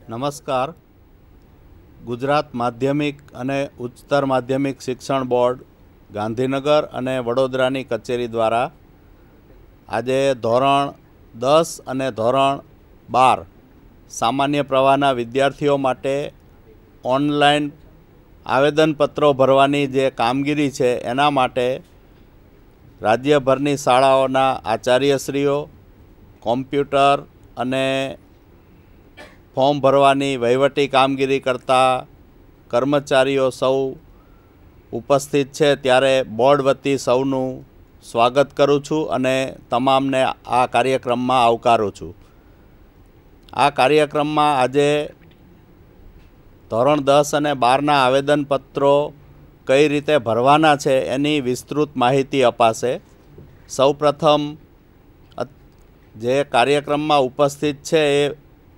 નમસ્કાર. ગુજરાત માધ્યમિક અને ઉચ્ચતર માધ્યમિક શિક્ષણ બોર્ડ ગાંધીનગર અને વડોદરાની કચેરી દ્વારા આજે ધોરણ 10 અને ધોરણ 12 સામાન્ય પ્રવાહના વિદ્યાર્થીઓ માટે ઓનલાઈન આવેદનપત્રો ભરવાની જે કામગીરી છે એના માટે રાજ્યભરની શાળાઓના આચાર્યશ્રીઓ કોમ્પ્યુટર અને ફોર્મ ભરવાની વહીવટી કામગીરી કરતા કર્મચારીઓ સૌ ઉપસ્થિત છે, ત્યારે બોર્ડ વતી સૌનું સ્વાગત કરું છું અને તમામને આ કાર્યક્રમમાં આવકારું છું. આ કાર્યક્રમમાં આજે ધોરણ 10 અને 12ના આવેદનપત્રો કઈ રીતે ભરવાના છે એની વિસ્તૃત માહિતી અપાશે. સૌપ્રથમ જે કાર્યક્રમમાં ઉપસ્થિત છે એ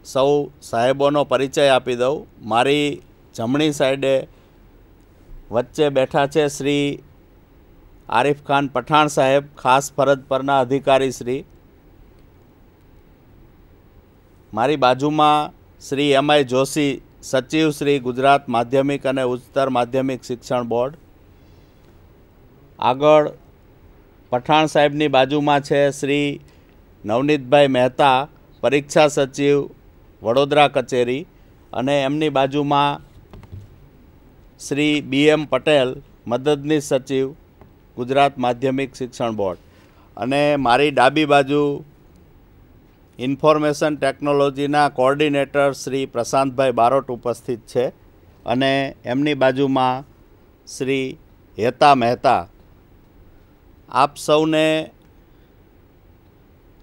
સૌ સાહેબોનો પરિચય આપી દઉં. મારી જમણી સાઈડે વચ્ચે બેઠા છે શ્રી આરિફ ખાન પઠાણ સાહેબ, ખાસ ફરજ પરના અધિકારી શ્રી. મારી બાજુમાં શ્રી એમ.આઈ. જોશી, સચિવ શ્રી ગુજરાત માધ્યમિક અને ઉચ્ચતર માધ્યમિક શિક્ષણ બોર્ડ. આગળ પઠાણ સાહેબની બાજુમાં છે શ્રી નવનીતભાઈ મહેતા, પરીક્ષા સચિવ વડોદરા કચેરી, અને એમની બાજુમાં શ્રી બી.એમ. પટેલ, મદદનીશ સચિવ ગુજરાત માધ્યમિક શિક્ષણ બોર્ડ. અને મારી ડાબી બાજુ ઇન્ફોર્મેશન ટેકનોલોજીના કોઓર્ડિનેટર શ્રી પ્રશાંતભાઈ બારોટ ઉપસ્થિત છે, અને એમની બાજુમાં શ્રી હેતા મહેતા. આપ સૌને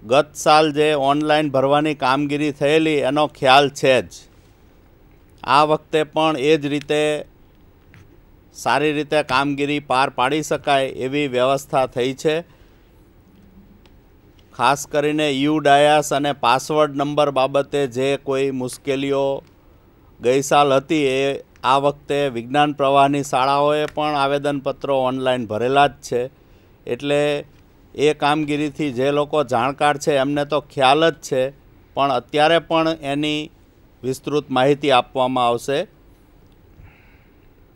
ગત સાલ જે ઓનલાઈન ભરવાની કામગીરી થયેલી એનો ખ્યાલ છે જ. આ વખતે પણ એ જ રીતે સારી રીતે કામગીરી પાર પાડી શકાય એવી વ્યવસ્થા થઈ છે. ખાસ કરીને યુ-ડાયસ અને પાસવર્ડ નંબર બાબતે જે કોઈ મુશ્કેલીઓ ગઈ સાલ હતી એ આ વખતે વિજ્ઞાન પ્રવાહની શાળાઓએ પણ આવેદનપત્રો ઓનલાઈન ભરેલા જ છે. એટલે એ કામગીરીથી જે લોકો જાણકાર છે એમને તો ખ્યાલ જ છે, પણ અત્યારે પણ એની વિસ્તૃત માહિતી આપવામાં આવશે.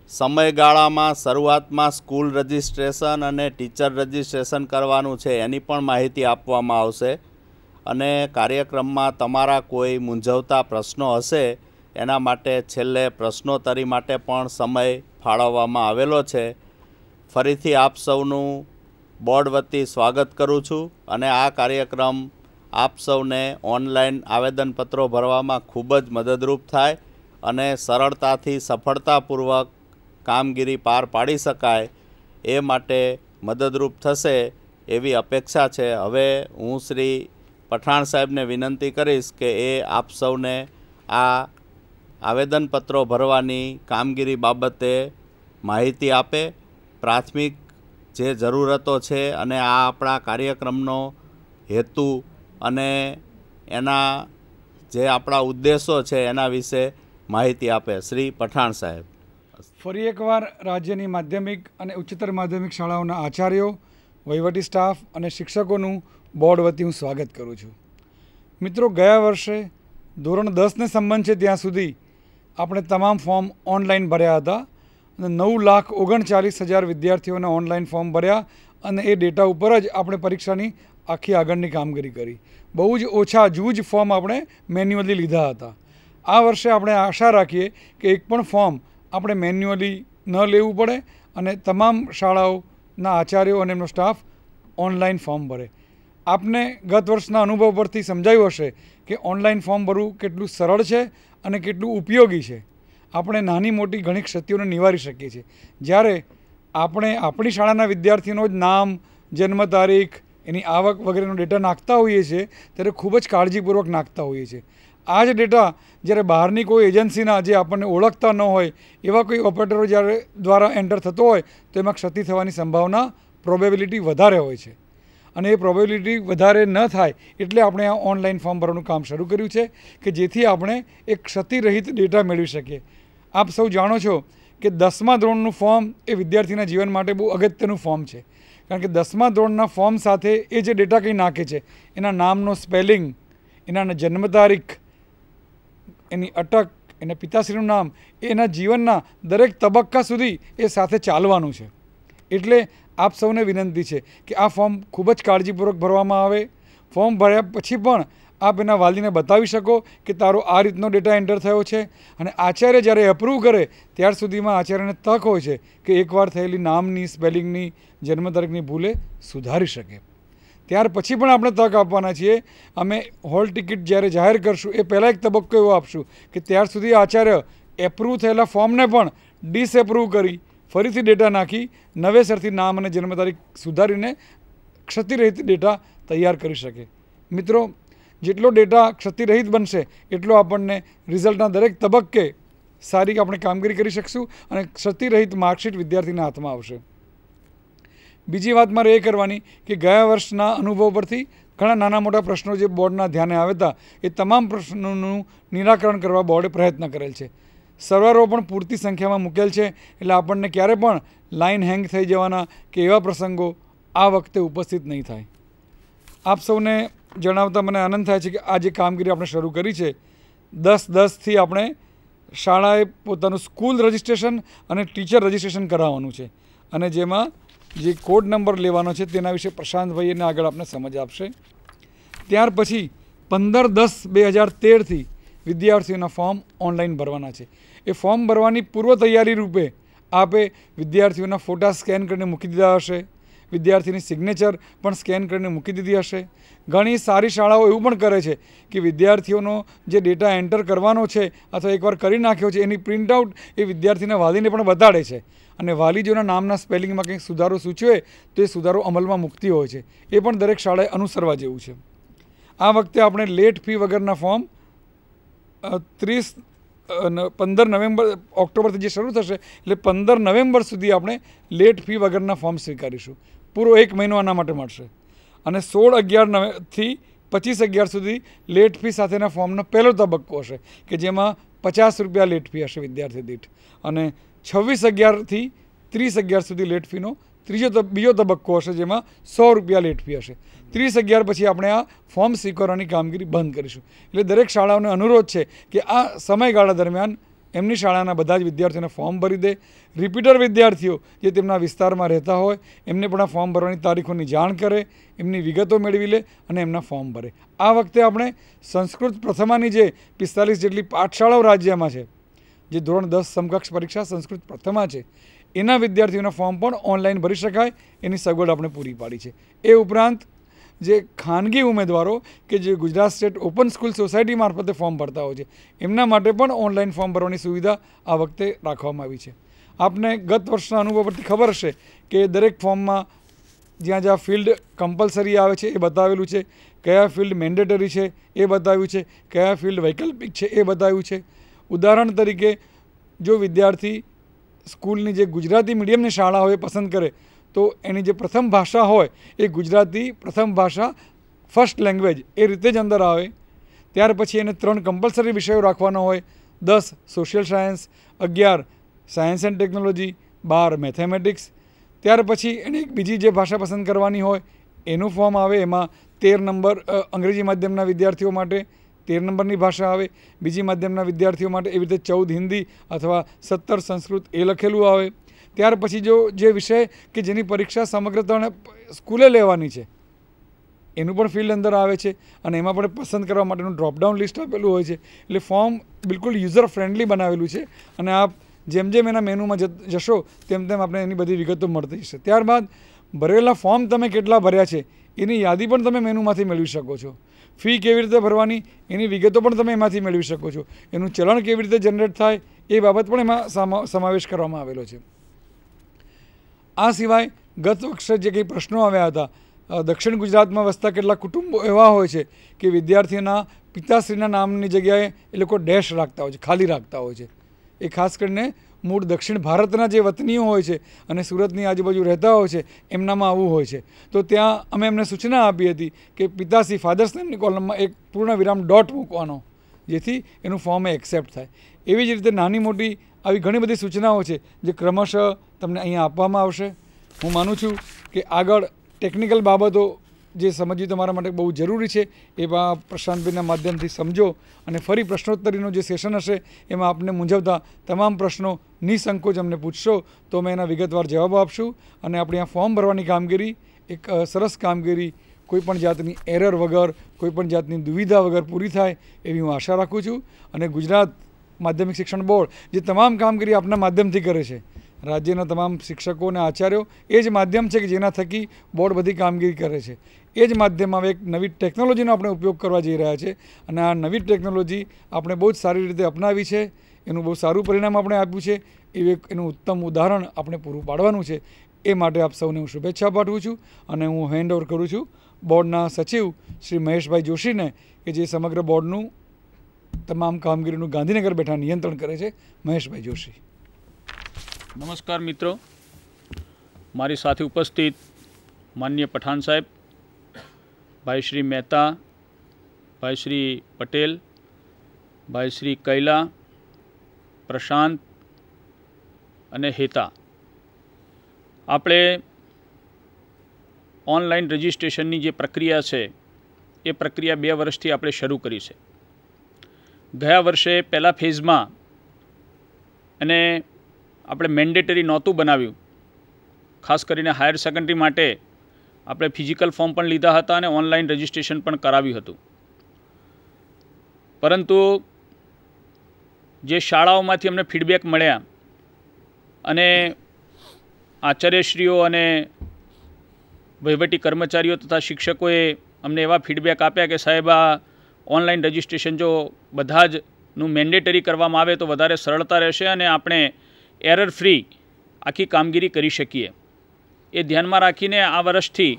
સમયગાળામાં શરૂઆતમાં સ્કૂલ રજિસ્ટ્રેશન અને ટીચર રજિસ્ટ્રેશન કરવાનું છે એની પણ માહિતી આપવામાં આવશે. અને કાર્યક્રમમાં તમારા કોઈ મૂંઝવતા પ્રશ્નો હશે એના માટે છેલ્લે પ્રશ્નોત્તરી માટે પણ સમય ફાળવવામાં આવેલો છે. ફરીથી આપ સૌનું બોર્ડ વતી સ્વાગત કરું છું, અને આ કાર્યક્રમ આપ સૌને ઓનલાઈન આવેદનપત્રો ભરવામાં ખૂબ જ મદદરૂપ થાય અને સરળતાથી સફળતાપૂર્વક કામગીરી પાર પાડી શકાય એ માટે મદદરૂપ થશે એવી અપેક્ષા છે. હવે હું શ્રી પઠાણ સાહેબને વિનંતી કરીશ કે એ આપ સૌને આ આવેદનપત્રો ભરવાની કામગીરી બાબતે માહિતી આપે. પ્રાથમિક જે જરૂરતો છે અને આ આપણા કાર્યક્રમનો હેતુ અને એના જે આપણા ઉદ્દેશો છે એના વિશે માહિતી આપે. શ્રી પઠાણ સાહેબ. ફરી એકવાર રાજ્યની માધ્યમિક અને ઉચ્ચતર માધ્યમિક શાળાઓના આચાર્યો, વહીવટી સ્ટાફ અને શિક્ષકોનું બોર્ડ વતી હું સ્વાગત કરું છું. મિત્રો, ગયા વર્ષે ધોરણ 10ને સંબંધ છે ત્યાં સુધી આપણે તમામ ફોર્મ ઓનલાઈન ભર્યા હતા અને 9,39,000 વિદ્યાર્થીઓને ઓનલાઈન ફોર્મ ભર્યા, અને એ ડેટા ઉપર જ આપણે પરીક્ષાની આખી આગળની કામગીરી કરી. બહુ જ ઓછા જૂજ ફોર્મ આપણે મેન્યુઅલી લીધા હતા. આ વર્ષે આપણે આશા રાખીએ કે એક પણ ફોર્મ આપણે મેન્યુઅલી ન લેવું પડે અને તમામ શાળાઓના આચાર્યો અને એમનો સ્ટાફ ઓનલાઈન ફોર્મ ભરે. આપને ગત વર્ષના અનુભવ પરથી સમજાયું હશે કે ઓનલાઈન ફોર્મ ભરવું કેટલું સરળ છે અને કેટલું ઉપયોગી છે. આપણે નાની મોટી ઘણી ક્ષતિઓને નિવારી શકીએ છીએ. જ્યારે આપણે આપણી શાળાના વિદ્યાર્થીનો જ નામ, જન્મ તારીખ, એની આવક વગેરેનો ડેટા નાખતા હોઈએ છીએ ત્યારે ખૂબ જ કાળજીપૂર્વક નાખતા હોઈએ છીએ. આ જ ડેટા જ્યારે બહારની કોઈ એજન્સીના જે આપણને ઓળખતા ન હોય એવા કોઈ ઓપરેટરો જ્યારે દ્વારા એન્ટર થતો હોય તો એમાં ક્ષતિ થવાની સંભાવના, પ્રોબેબિલિટી વધારે હોય છે. અને એ પ્રોબેબિલિટી વધારે ન થાય એટલે આપણે આ ઓનલાઈન ફોર્મ ભરવાનું કામ શરૂ કર્યું છે કે જેથી આપણે એક ક્ષતિરહિત ડેટા મેળવી શકીએ. આપ સૌ જાણો છો કે 10મા ધોરણનું ફોર્મ એ વિદ્યાર્થીના જીવન માટે બહુ અગત્યનું ફોર્મ છે. કારણ કે 10મા ધોરણના ફોર્મ સાથે એ જે ડેટા કંઈ નાખે છે એના નામનો સ્પેલિંગ, એના જન્મ તારીખ, એની અટક, એના પિતાશ્રીનું નામ, એના જીવનના દરેક તબક્કા સુધી એ સાથે ચાલવાનું છે. એટલે આપ સૌને વિનંતી છે કે આ ફોર્મ ખૂબ જ કાળજીપૂર્વક ભરવામાં આવે. ફોર્મ ભર્યા પછી પણ આપ એના વાલીને બતાવી શકો કે તારો આ રીતનો ડેટા એન્ટર થયો છે. અને આચાર્ય જ્યારે એપ્રૂવ કરે ત્યાર સુધીમાં આચાર્યને તક હોય છે કે એકવાર થયેલી નામની, સ્પેલિંગની, જન્મ તારીખની ભૂલે સુધારી શકે. ત્યાર પછી પણ આપણે તક આપવાના છીએ. અમે હોલ ટિકિટ જ્યારે જાહેર કરશું એ પહેલાં એક તબક્કો એવો આપશું કે ત્યાર સુધી આચાર્ય એપ્રૂવ થયેલા ફોર્મને પણ ડિસએપ્રૂવ કરી ફરીથી ડેટા નાખી નવેસરથી નામ અને જન્મ તારીખ સુધારીને ક્ષતિરહિત ડેટા તૈયાર કરી શકે. મિત્રો, જેટલો ડેટા ક્ષતિરહિત બનશે એટલો આપણને રિઝલ્ટના દરેક તબક્કે સારી આપણે કામગીરી કરી શકશું અને ક્ષતિરહિત માર્કશીટ વિદ્યાર્થીના હાથમાં આવશે. બીજી વાત મારે એ કરવાની કે ગયા વર્ષના અનુભવ પરથી ઘણા નાના મોટા પ્રશ્નો જે બોર્ડના ધ્યાને આવ્યા હતા એ તમામ પ્રશ્નોનું નિરાકરણ કરવા બોર્ડે પ્રયત્ન કરેલ છે. સર્વરો પણ પૂરતી સંખ્યામાં મૂકેલ છે એટલે આપણને ક્યારે પણ લાઇન હેંગ થઈ જવાના કે એવા પ્રસંગો આ વખતે ઉપસ્થિત નહીં થાય. આપ સૌને જણાવતા મને આનંદ થાય છે કે આ જે કામગીરી આપણે શરૂ કરી છે 10-10થી આપણે શાળાએ પોતાનું સ્કૂલ રજિસ્ટ્રેશન અને ટીચર રજિસ્ટ્રેશન કરાવવાનું છે અને જેમાં જે કોડ નંબર લેવાનો છે તેના વિશે પ્રશાંતભાઈ એને આગળ આપણે સમજ આપશે. ત્યાર પછી 15-10-2013થી વિદ્યાર્થીઓના ફોર્મ ઓનલાઈન ભરવાના છે. એ ફોર્મ ભરવાની પૂર્વ તૈયારી રૂપે આપે વિદ્યાર્થીઓના ફોટા સ્કેન કરીને મૂકી દીધા હશે. વિદ્યાર્થીની સિગ્નેચર પણ સ્કેન કરીને મૂકી દીધી હશે. ઘણી સારી શાળાઓ એવું પણ કરે છે કે વિદ્યાર્થીઓનો જે ડેટા એન્ટર કરવાનો છે અથવા એકવાર કરી નાખ્યો છે એની પ્રિન્ટઆઉટ એ વિદ્યાર્થીના વાલીને પણ બતાડે છે અને વાલીજોના નામના સ્પેલિંગમાં કંઈક સુધારો સૂચવે તો એ સુધારો અમલમાં મૂકતી હોય છે. એ પણ દરેક શાળાએ અનુસરવા જેવું છે. આ વખતે આપણે લેટ ફી વગરના ફોર્મ 15 નવેમ્બર ઓક્ટોબરથી જે શરૂ થશે એટલે 15 નવેમ્બર સુધી આપણે લેટ ફી વગરના ફોર્મ સ્વીકારીશું. પૂરો 1 મહિનો આના માટે મળશે અને 16/11થી 25/11 સુધી લેટ ફી સાથેના ફોર્મનો પહેલો તબક્કો હશે કે જેમાં ₹50 લેટ ફી હશે વિદ્યાર્થી દીઠ અને 26/11થી 30/11 સુધી લેટ ફીનો બીજો તબક્કો હશે જેમાં ₹100 લેટ ફી હશે. 30/11 પછી આપણે આ ફોર્મ સ્વીકારવાની કામગીરી બંધ કરીશું. એટલે દરેક શાળાઓને અનુરોધ છે કે આ સમયગાળા દરમિયાન એમની શાળાના બધા જ વિદ્યાર્થીઓને ફોર્મ ભરી દે. રિપીટર વિદ્યાર્થીઓ જે તેમના વિસ્તારમાં રહેતા હોય એમને પણ આ ફોર્મ ભરવાની તારીખોની જાણ કરે, એમની વિગતો મેળવી લે અને એમના ફોર્મ ભરે. આ વખતે આપણે સંસ્કૃત પ્રથમાની જે 45 જેટલી પાઠશાળાઓ રાજ્યમાં છે, જે ધોરણ 10 સમકક્ષ પરીક્ષા સંસ્કૃત પ્રથમા છે, એના વિદ્યાર્થીઓના ફોર્મ પણ ઓનલાઈન ભરી શકાય એની સગવડ આપણે પૂરી પાડી છે. એ ઉપરાંત જે ખાનગી ઉમેદવારો કે જે Gujarat state open school society મારફતે ફોર્મ ભરતા હોય છે એમના માટે પણ ઓનલાઈન ફોર્મ ભરવાની સુવિધા આ વખતે રાખવામાં આવી છે. આપને ગત વર્ષના અનુભવ પરથી ખબર હશે કે દરેક ફોર્મમાં જ્યાં જ્યાં ફિલ્ડ કમ્પલસરી આવે છે એ બતાવેલું છે, કયા ફિલ્ડ મેન્ડેટરી છે એ બતાવ્યું છે, કયા ફિલ્ડ વૈકલ્પિક છે એ બતાવ્યું છે. ઉદાહરણ તરીકે જો વિદ્યાર્થી સ્કૂલની જે ગુજરાતી મીડિયમની શાળા હોય પસંદ કરે તો એની જે પ્રથમ ભાષા હોય એ ગુજરાતી પ્રથમ ભાષા ફર્સ્ટ લેંગ્વેજ એ રીતે જ અંદર આવે. ત્યાર પછી એને 3 કમ્પલસરી વિષયો રાખવાનો હોય, 10 social science, 11 science and technology, 12 mathematics. ત્યાર પછી એને એક બીજી જે ભાષા પસંદ કરવાની હોય એનું ફોર્મ આવે. એમાં 13 નંબર અંગ્રેજી માધ્યમના વિદ્યાર્થીઓ માટે 13 નંબરની ભાષા આવે, બીજી માધ્યમના વિદ્યાર્થીઓ માટે એવી રીતે 14 હિન્દી અથવા 17 સંસ્કૃત એ લખેલું આવે. ત્યાર પછી જો જે વિષય કે જેની પરીક્ષા સમગ્રતાને સ્કૂલે લેવાની છે એનું પણ ફિલ્ડ અંદર આવે છે અને એમાં પણ પસંદ કરવા માટેનું ડ્રોપડાઉન લિસ્ટ આપેલું હોય છે. એટલે ફોર્મ બિલકુલ યુઝર ફ્રેન્ડલી બનાવેલું છે અને આપ જેમ જેમ એના મેનુમાં જશો તેમ તેમ આપણે એની બધી વિગતો મળતી જશે. ત્યારબાદ ભરેલા ફોર્મ તમે કેટલા ભર્યા છે એની યાદી પણ તમે મેનુમાંથી મેળવી શકો છો. ફી કેવી રીતે ભરવાની એની વિગતો પણ તમે એમાંથી મેળવી શકો છો. એનું ચલણ કેવી રીતે જનરેટ થાય એ બાબત પણ એમાં સમાવેશ કરવામાં આવેલો છે. આ સિવાય ગત વખતે જે કંઈ પ્રશ્નો આવ્યા હતા, દક્ષિણ ગુજરાતમાં વસતા કેટલાક કુટુંબો એવા હોય છે કે વિદ્યાર્થીના પિતાશ્રીના નામની જગ્યાએ એ લોકો ડેશ રાખતા હોય છે, ખાલી રાખતા હોય છે. એ ખાસ કરીને મૂળ દક્ષિણ ભારતના જે વતનીઓ હોય છે અને સુરતની આજુબાજુ રહેતા હોય છે એમનામાં આવું હોય છે. તો ત્યાં અમે એમને સૂચના આપી હતી કે પિતાશ્રી ફાધર્સ નેમની કોલમમાં એક પૂર્ણ વિરામ ડોટ મૂકવાનો જેથી એનું ફોર્મ એક્સેપ્ટ થાય. એવી જ રીતે નાની મોટી આવી ઘણી બધી સૂચનાઓ છે જે ક્રમશઃ તમને અહીંયા આપવામાં આવશે. હું માનું છું કે આગળ ટેકનિકલ બાબતો જે સમજવી તમારા માટે બહુ જરૂરી છે એવા પ્રશાંતભાઈના માધ્યમથી સમજો અને ફરી પ્રશ્નોત્તરીનું જે સેશન હશે એમાં આપને મૂંઝવતા તમામ પ્રશ્નો નિસંકોચ અમને પૂછશો તો અમે એના વિગતવાર જવાબો આપશું અને આપણી આ ફોર્મ ભરવાની કામગીરી એક સરસ કામગીરી કોઈપણ જાતની એરર વગર કોઈપણ જાતની દુવિધા વગર પૂરી થાય એવી હું આશા રાખું છું અને ગુજરાત માધ્યમિક શિક્ષણ બોર્ડ જે તમામ કામગીરી આપના માધ્યમથી કરે છે, રાજ્યના તમામ શિક્ષકો અને આચાર્યો એ જ માધ્યમ છે કે જેના થકી બોર્ડ બધી કામગીરી કરે છે. એ જ માધ્યમમાં હવે એક નવી ટેકનોલોજીનો આપણે ઉપયોગ કરવા જઈ રહ્યા છે અને આ નવી ટેકનોલોજી આપણે બહુ જ સારી રીતે અપનાવી છે, એનું બહુ સારું પરિણામ આપણે આપ્યું છે, એનું ઉત્તમ ઉદાહરણ આપણે પૂરું પાડવાનું છે. એ માટે આપ સૌને હું શુભેચ્છા પાઠવું છું અને હું હેન્ડ ઓવર કરું છું બોર્ડના સચિવ શ્રી મહેશભાઈ જોશીને કે જે સમગ્ર બોર્ડનું તમામ કામગીરીનું ગાંધીનગર બેઠા નિયંત્રણ કરે છે. મહેશભાઈ જોશી. નમસ્કાર મિત્રો, મારી સાથે ઉપસ્થિત માનનીય પઠાણ સાહેબ, ભાઈ શ્રી મહેતા, ભાઈ શ્રી પટેલ, ભાઈ શ્રી કૈલા, પ્રશાંત અને હેતા, આપણે ઓનલાઈન રજિસ્ટ્રેશનની જે પ્રક્રિયા છે એ પ્રક્રિયા 2 વર્ષથી આપણે શરૂ કરી છે. ગયા વર્ષે પહેલા ફેઝમાં અને આપણે મેન્ડેટરી નહોતું બનાવ્યું, ખાસ કરીને હાયર સેકન્ડરી માટે આપણે ફિઝિકલ ફોર્મ પણ લીધા હતા અને ઓનલાઈન રજિસ્ટ્રેશન પણ કરાવ્યું હતું. પરંતુ જે શાળાઓમાંથી અમને ફીડબેક મળ્યા અને આચાર્યશ્રીઓ અને વહીવટી કર્મચારીઓ તથા શિક્ષકોએ અમને એવા ફીડબેક આપ્યા કે સાહેબ આ ઓનલાઈન રજિસ્ટ્રેશન જો બધા જ નું મેન્ડેટરી કરવામાં આવે તો વધારે સરળતા રહેશે અને આપણે એરર ફ્રી આખી કામગીરી કરી શકીએ. એ ધ્યાનમાં રાખીને આ વર્ષથી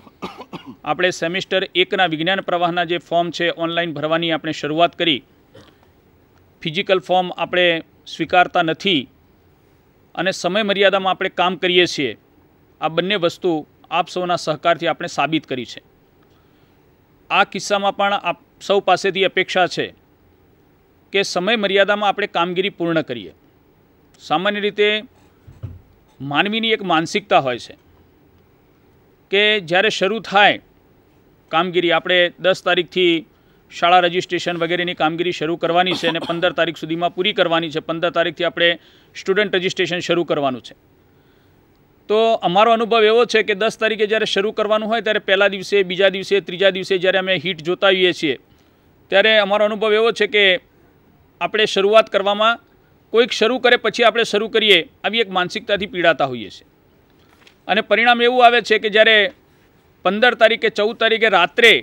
આપણે સેમિસ્ટર 1ના વિજ્ઞાન પ્રવાહના જે ફોર્મ છે ઓનલાઈન ભરવાની આપણે શરૂઆત કરી. ફિઝિકલ ફોર્મ આપણે સ્વીકારતા નથી અને સમય મર્યાદામાં આપણે કામ કરીએ છીએ. આ બંને વસ્તુ આપ સૌના સહકારથી આપણે સાબિત કરી છે. આ કિસ્સામાં પણ આપ સૌ પાસેથી અપેક્ષા છે કે સમય મર્યાદામાં આપણે કામગીરી પૂર્ણ કરીએ. સામાન્ય રીતે માનવીની એક માનસિકતા હોય છે કે જ્યારે શરૂ થાય કામગીરી, આપણે 10 તારીખથી શાળા રજિસ્ટ્રેશન વગેરેની કામગીરી શરૂ કરવાની છે અને 15 તારીખ સુધીમાં પૂરી કરવાની છે. 15 તારીખથી આપણે સ્ટુડન્ટ રજિસ્ટ્રેશન શરૂ કરવાનું છે. તો અમારો અનુભવ એવો છે કે 10 તારીખે જ્યારે શરૂ કરવાનું હોય ત્યારે પહેલા દિવસે, બીજા દિવસે, ત્રીજા દિવસે જ્યારે અમે હિટ જોતા હોઈએ છીએ ત્યારે અમારો અનુભવ એવો છે કે આપણે શરૂઆત કરવામાં કોઈક શરૂ કરે પછી આપણે શરૂ કરીએ આવી એક માનસિકતાથી પીડાતા હોઈએ છીએ અને પરિણામ એવું આવે છે કે જ્યારે 15 તારીખે 14 તારીખે રાત્રે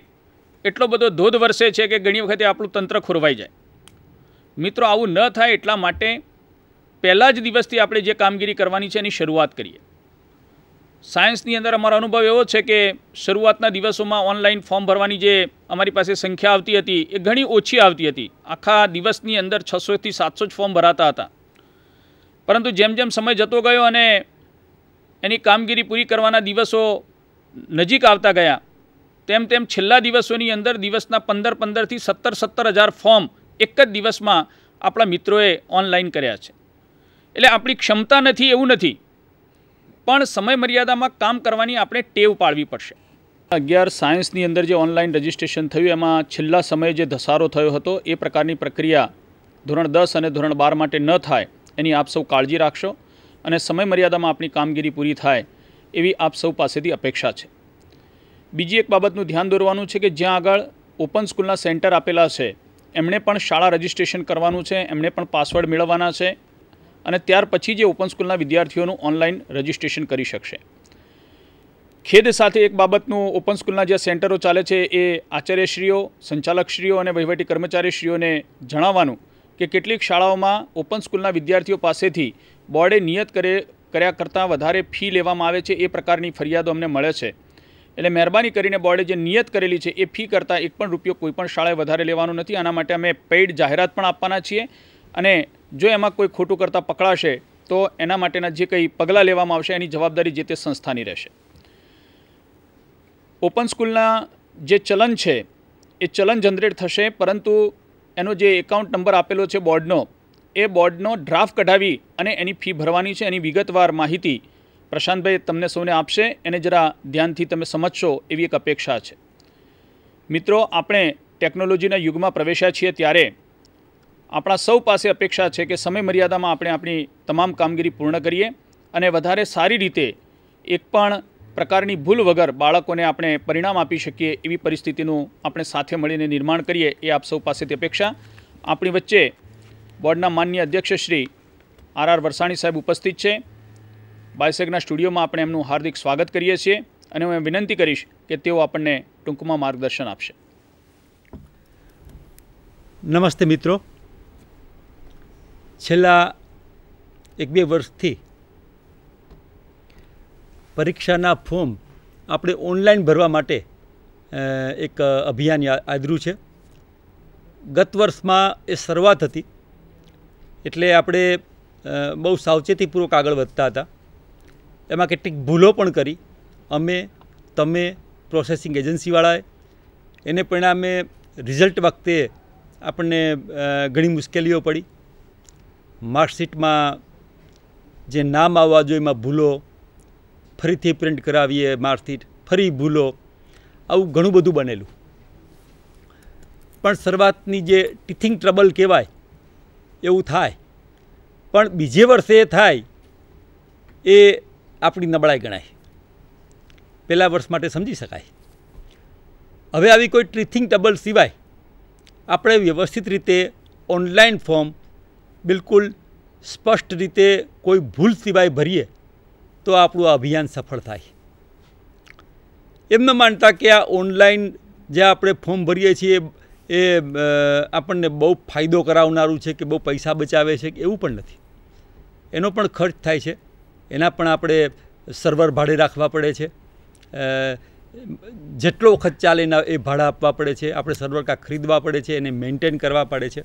એટલો બધો ધોધ વરસે છે કે ઘણી વખતે આપણું તંત્ર ખોરવાઈ જાય. મિત્રો, આવું ન થાય એટલા માટે પહેલા જ દિવસથી આપણે જે કામગીરી કરવાની છે એની શરૂઆત કરીએ. સાયન્સની અંદર અમારો અનુભવ એવો છે કે શરૂઆતના દિવસોમાં ઓનલાઈન ફોર્મ ભરવાની જે અમારી પાસે સંખ્યા આવતી હતી એ ઘણી ઓછી આવતી હતી. આખા દિવસની અંદર 600થી 700 જ ફોર્મ ભરાતા હતા. પરંતુ જેમ જેમ સમય જતો ગયો અને એની કામગીરી પૂરી કરવાના દિવસો નજીક આવતા ગયા તેમ તેમ છેલ્લા દિવસોની અંદર દિવસના 15-15થી 17,000 ફોર્મ એક જ દિવસમાં આપણા મિત્રોએ ઓનલાઈન કર્યા છે. એટલે આપણી ક્ષમતા નથી એવું નથી, પણ સમય મર્યાદામાં કામ કરવાની આપણે ટેવ પાડવી પડશે. 11 સાયન્સની અંદર જે ઓનલાઈન રજિસ્ટ્રેશન થયું એમાં છેલ્લા સમયે જે ધસારો થયો હતો એ પ્રકારની પ્રક્રિયા ધોરણ 10 અને ધોરણ 12 માટે ન થાય એની આપ સૌ કાળજી રાખશો અને સમય મર્યાદામાં આપણી કામગીરી પૂરી થાય એવી આપ સૌ પાસેથી અપેક્ષા છે. બીજી એક બાબતનું ધ્યાન દોરવાનું છે કે જ્યાં આગળ ઓપન સ્કૂલના સેન્ટર આપેલા છે એમણે પણ શાળા રજિસ્ટ્રેશન કરવાનું છે, એમણે પણ પાસવર્ડ મેળવવાના છે અને ત્યાર પછી જે ઓપન સ્કૂલના વિદ્યાર્થીઓનું ઓનલાઈન રજિસ્ટ્રેશન કરી શકશે. ખેદ સાથે એક બાબતનું ઓપન સ્કૂલના જે સેન્ટરો ચાલે છે એ આચાર્યશ્રીઓ, સંચાલકશ્રીઓ અને વહીવટી કર્મચારીશ્રીઓને જણાવવાનું કે કેટલીક શાળાઓમાં ઓપન સ્કૂલના વિદ્યાર્થીઓ પાસેથી બોર્ડે નિયત કર્યા કરતાં વધારે ફી લેવામાં આવે છે. એ પ્રકારની ફરિયાદો અમને મળે છે. એટલે મહેરબાની કરીને બોર્ડે જે નિયત કરેલી છે એ ફી કરતાં એક પણ રૂપિયો કોઈપણ શાળાએ વધારે લેવાનો નથી. આના માટે અમે પેઇડ જાહેરાત પણ આપવાના છીએ અને જો એમાં કોઈ ખોટું કરતાં પકડાશે તો એના માટેના જે કંઈ પગલાં લેવામાં આવશે એની જવાબદારી જે તે સંસ્થાની રહેશે. ઓપન સ્કૂલના જે ચલન છે એ ચલન જનરેટ થશે, પરંતુ એનો જે એકાઉન્ટ નંબર આપેલો છે બોર્ડનો એ બોર્ડનો ડ્રાફ્ટ કઢાવી અને એની ફી ભરવાની છે. એની વિગતવાર માહિતી પ્રશાંતભાઈ તમને સૌને આપશે, એને જરા ધ્યાનથી તમે સમજશો એવી એક અપેક્ષા છે. મિત્રો, આપણે ટેકનોલોજીના યુગમાં પ્રવેશ્યા છીએ ત્યારે આપણા સૌ પાસે અપેક્ષા છે કે સમય મર્યાદામાં આપણે આપણી તમામ કામગીરી પૂર્ણ કરીએ અને વધારે સારી રીતે એક પણ પ્રકારની ભૂલ વગર બાળકોને આપણે પરિણામ આપી શકીએ એવી પરિસ્થિતિનું આપણે સાથે મળીને નિર્માણ કરીએ એ આપ સૌ પાસેથી અપેક્ષા. આપણી વચ્ચે બોર્ડના માનનીય અધ્યક્ષ શ્રી આર વરસાણી સાહેબ ઉપસ્થિત છે. બાયસેગના સ્ટુડિયોમાં આપણે એમનું હાર્દિક સ્વાગત કરીએ છીએ અને હું વિનંતી કરીશ કે તેઓ આપણને ટૂંકમાં માર્ગદર્શન આપશે. નમસ્તે મિત્રો, છેલ્લા 1-2 વર્ષથી પરીક્ષાના ફોર્મ આપણે ઓનલાઈન ભરવા માટે એક અભિયાન આદર્યું છે. ગત વર્ષમાં એ શરૂઆત હતી એટલે આપણે બહુ સાવચેતીપૂર્વક આગળ વધતા હતા. એમાં કેટલીક ભૂલો પણ કરી અમે, તમે, પ્રોસેસિંગ એજન્સીવાળાએ. એને પરિણામે રિઝલ્ટ વખતે આપણને ઘણી મુશ્કેલીઓ પડી. માર્કશીટમાં જે નામ આવવા જોઈએ એમાં ભૂલો, ફરીથી પ્રિન્ટ કરાવીએ માર્કશીટ, ફરી ભૂલો, આવું ઘણું બધું બનેલું. પણ શરૂઆતની જે ટીથિંગ ટ્રબલ કહેવાય એવું થાય, પણ બીજે વર્ષે એ થાય એ આપણી નબળાઈ ગણાય. પહેલાં વર્ષ માટે સમજી શકાય. હવે આવી કોઈ ટીથિંગ ટ્રબલ સિવાય આપણે વ્યવસ્થિત રીતે ઓનલાઈન ફોર્મ બિલકુલ સ્પષ્ટ રીતે કોઈ ભૂલ સિવાય ભરીએ તો આપણું આ અભિયાન સફળ થાય. એમ ન માનતા કે આ ઓનલાઈન જે આપણે ફોર્મ ભરીએ છીએ એ આપણને બહુ ફાયદો કરાવનારું છે કે બહુ પૈસા બચાવે છે, એવું પણ નથી. એનો પણ ખર્ચ થાય છે. એના પણ આપણે સર્વર ભાડે રાખવા પડે છે. જેટલો વખત ચાલે એના એ ભાડા આપવા પડે છે. આપણે સર્વર કાં ખરીદવા પડે છે, એને મેન્ટેન કરવા પડે છે.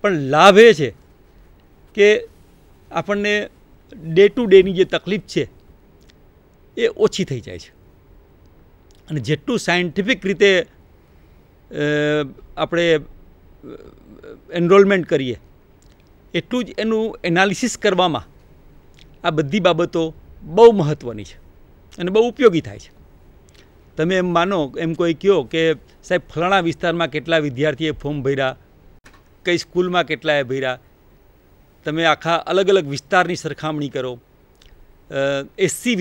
પણ લાભ એ છે કે આપણને ડે ટુ ડેની જે તકલીફ છે એ ઓછી થઈ જાય છે. અને જેટલું સાયન્ટિફિક રીતે આપણે એનરોલમેન્ટ કરીએ એટલું જ એનું એનાલિસિસ કરવામાં આ બધી બાબતો બહુ મહત્ત્વની છે અને બહુ ઉપયોગી થાય છે. તમે એમ માનો, એમ કોઈ કહો કે સાહેબ ફલાણા વિસ્તારમાં કેટલા વિદ્યાર્થીએ ફોર્મ ભર્યા, કઈ સ્કૂલમાં કેટલાએ ભર્યા. તમે આખા અલગ અલગ વિસ્તારની સરખામણી કરો. SC